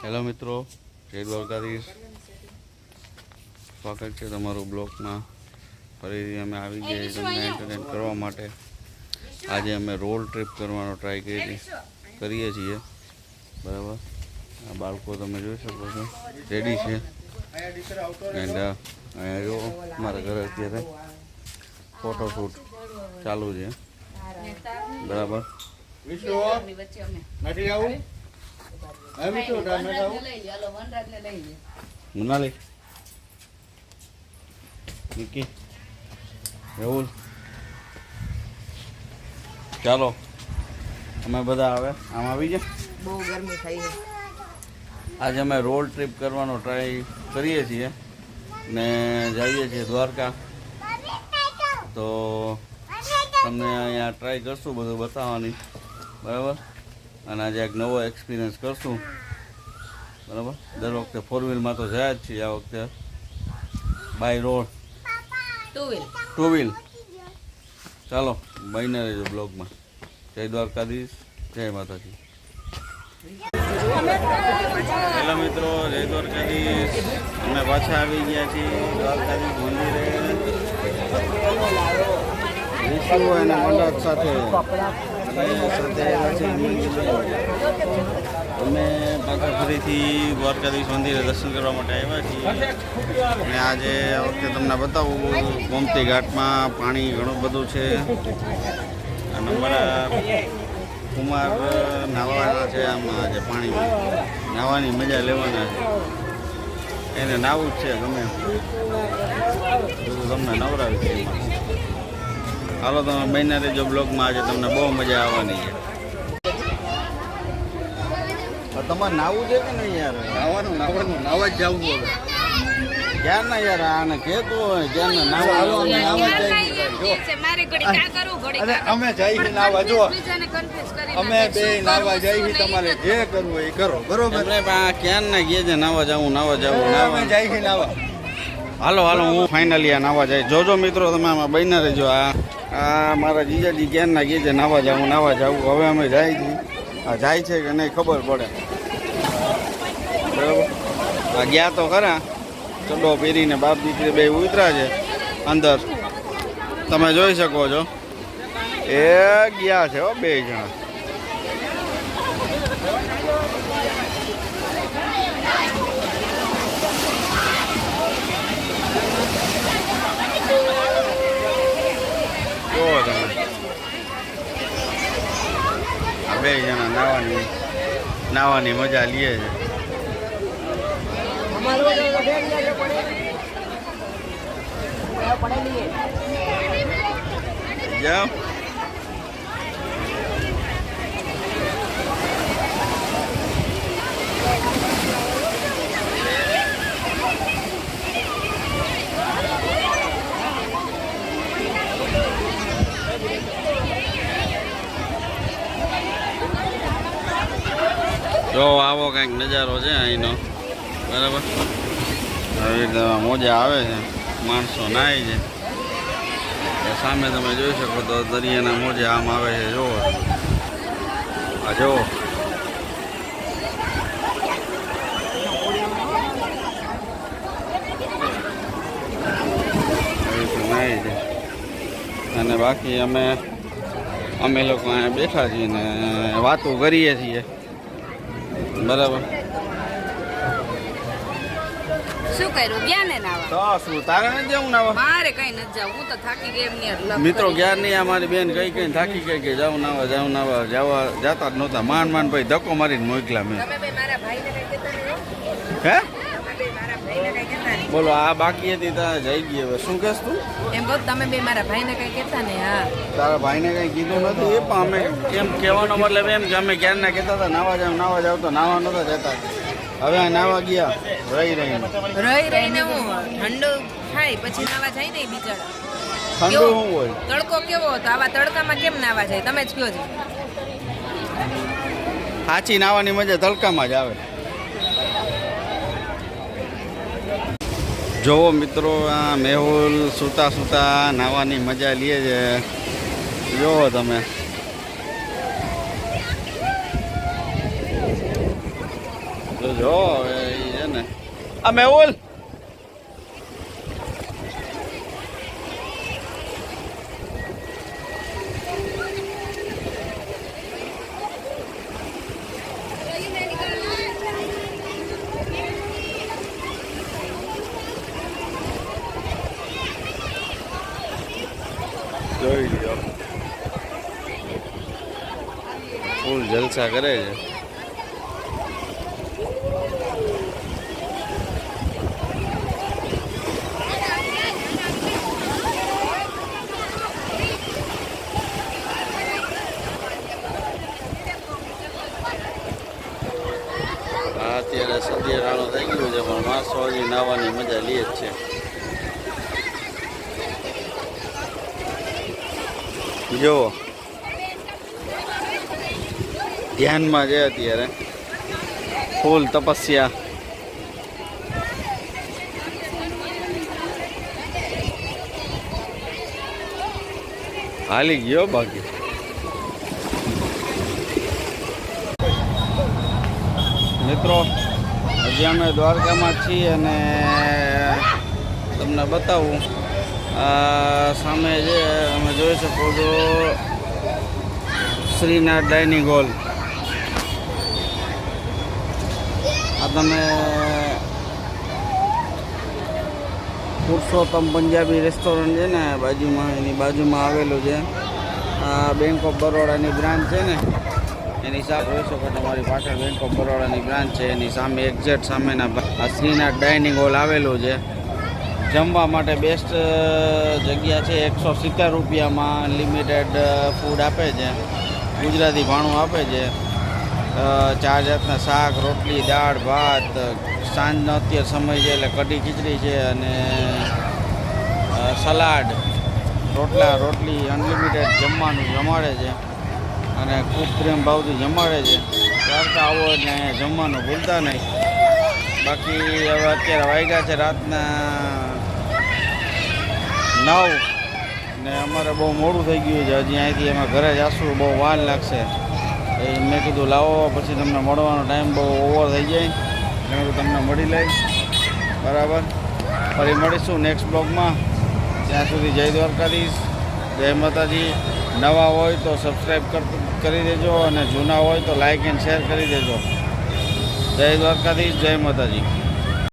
Hello મિત્રો, જય દ્વારકાધીશ. સ્વાગત છે તમારું બ્લોગમાં. ફરીથી અમે આવી ગયા તમને એન્ટરટેન કરવા માટે. આજે અમે રોડ ટ્રીપ કરવાનો ટ્રાય કરીએ છીએ. બરાબર, આ બાળકો તમે જોઈ શકો છો રેડી છે. એન્ડ અહીંયા જો મારા ઘરે અત્યારે ફોટોશૂટ ચાલુ છે. બરાબર, મનાલી નિકી રાહુલ, ચાલો અમે બધા આવે આમ આવી જાય. બહુ ગરમી થઈ છે. આજે અમે રોડ ટ્રીપ કરવાનો ટ્રાય કરીએ છીએ ને જઈએ છીએ દ્વારકા. તો તમને અહીંયા ટ્રાય કરશું બધું બતાવવાની. બરાબર, અને આજે એક નવો એક્સપિરિયન્સ કરશું. બરાબર, દર વખતે 4 વ્હીલમાં તો જાય જ છીએ, આ વખતે બાય રોડ 2 વ્હીલ. ચાલો બહીને રહેજો બ્લોગમાં. જય દ્વારકાધીશ, જય માતાજી. હેલો મિત્રો, જય દ્વારકાધીશ. અમે પાછા આવી ગયા છીએ દ્વારકાધીશ મંદિરે વિષ્ણુ અને મંડપ સાથે. અમે પાછા ફરીથી દ્વારકાધીશ મંદિરે દર્શન કરવા માટે આવ્યા છીએ. અને આજે આ વખતે તમને બતાવું, ગોમતી ઘાટમાં પાણી ઘણું બધું છે. અને અમારા કુમાર નાહવાના છે. આમાં આજે પાણીમાં નાહવાની મજા લેવાના છે. એને નાહવું જ છે ગમે બધું, તમને નવરાવી છે. હાલો તમે બન્યા રહેજો બ્લોગમાં. આજે તમને બહુ મજા આવવાની છે. તમારે નાહવું છે કે નહીં યાર? નાહવા જ જવું હવે. ક્યાં ના યાર, આને કહેતું હોય ક્યાં નાહવા અમે જઈએ નાહવા. જો અમે બે નાહવા જઈએ, તમારે જે કરવું હોય એ કરો. બરોબર, ક્યાં ના કહે છે નાહવા જવું અમે જઈએ નાહવા. હાલો હું ફાઇનલી આ નાહવા જાય. જોજો મિત્રો તમે આમાં બન્યા રહેજો. આ મારા જીજાજી ક્યાં ના કહે છે નાહવા જવું. હવે અમે જાય છીએ. આ જાય છે કે નહીં ખબર પડે. બરાબર, આ ગયા તો ખરા, ચડ્ડો પહેરીને બાપ દીકરી બે ઉતરા છે અંદર, તમે જોઈ શકો છો. એ ગયા છે હો 2 જણા. જુઓ તમે, આ 2 જણા નાહવાની મજા લે છે. જાઓ જો આવો કંઈક નજારો છે અહીંનો. બરાબર, આવી રીતે મોજા આવે છે, માણસો નાય છે. સામે તમે જોઈ શકો તો દરિયાના મોજા આમ આવે છે. જુઓ આ જુઓ, નાય છે. અને બાકી અમે લોકો અહીંયા બેઠા છીએ ને વાતો કરીએ છીએ. બરાબર, શું કર્યું? ગયા ને નાવા? તો શું તારે નથી જવું નાવા? મારે કઈ નથી જવું, હું તો થાકી ગઈ એમની હારે. મિત્રો ગયા નહીં, અમારી બેન કઈ થાકી ગઈ કે જાઉં નાવા જતા જ નહોતા. માંડ ભાઈ ધક્કો મારીને મોકલા મેં. તમે બે મારા ભાઈને કઈ કહેતા નહીં? હે તમે બે મારા ભાઈને કઈ કહેતા નહીં? બોલો, આ બાકી હતી ત્યાં જઈ ગઈ. હવે શું કહેશ તું? એમ કહું તમે બે મારા ભાઈને કઈ કહેતા નહીં? હા, તારા ભાઈને કઈ કીધું નથી. એ પણ અમે કેમ કહેવાનો મતલબ એમ કે અમે ક્યારના કહેતા હતા નાવા જાવ તો નાવા નહોતા જતા. હવે આ નાવા ગયા રહીને હું ઠંડુ થાય પછી નાવા જાય ને બિચારા. ઠંડુ શું હોય? તડકો કેવો હતો? આવા તડકામાં કેમ નાવા જાય? તમે જ કહો છો. સાચી નાવાની મજા તડકામાં જ આવે. જોવો મિત્રો, આ મેહુલ સૂતા નાવાની મજા લે છે. જોવો તમે. તો જો હવે ઈ છે ને આ મેહુલ જોઈ લ્યો ફૂલ જલસા કરે છે. અત્યારે સદિયારાનું થઈ ગયું છે પણ માણસો હજી નાહવાની મજા લે જ છે. જુઓ ધ્યાનમાં છે અત્યારે ફૂલ તપસ્યા. હાલી ગયો બાકી મિત્રો હજી અમે દ્વારકામાં છીએ અને તમને બતાવું સામે જે તમે જોઈ શકો છો શ્રીનાથ ડાઇનિંગ હોલ. આ તમે પુરુષોત્તમ પંજાબી રેસ્ટોરન્ટ છે ને બાજુમાં એની બાજુમાં આવેલું છે. આ બેંક ઓફ બરોડાની બ્રાન્ચ છે ને એની સામે જોઈ શકો તમારી પાછળ બેંક ઓફ બરોડાની બ્રાન્ચ છે એની સામે એક્ઝેક્ટ સામેના આ શ્રીનાથ ડાઇનિંગ હોલ આવેલું છે. જમવા માટે બેસ્ટ જગ્યા છે. 170 રૂપિયામાં અનલિમિટેડ ફૂડ આપે છે. ગુજરાતી ભાણું આપે છે. 4 જાતના શાક, રોટલી, દાળ, ભાત. સાંજનો અત્યારે સમય છે એટલે કઢી ખીચડી છે અને સલાડ, રોટલી અનલિમિટેડ જમવાનું જમાડે છે અને ખૂબ પ્રેમ ભાવથી જમાડે છે. દ્વારકા આવો એટલે અહીંયા જમવાનું ભૂલતા નહીં. બાકી હવે અત્યારે વાગ્યા છે રાતના 9 ને અમારે બહુ મોડું થઈ ગયું છે. હજી અહીંથી અમે ઘરે જઈશું, બહુ વાર લાગશે. મેં કીધું લાવો પછી તમને મળવાનો ટાઈમ બહુ ઓવર થઈ જાય એટલે તમને મળી લઈશ. બરાબર, ફરી મળીશું નેક્સ્ટ બ્લોગમાં. ત્યાં સુધી જય દ્વારકાધીશ, જય માતાજી. નવા હોય તો સબસ્ક્રાઈબ કરી દેજો અને જૂના હોય તો લાઈક એન્ડ શેર કરી દેજો. જય દ્વારકાધીશ, જય માતાજી.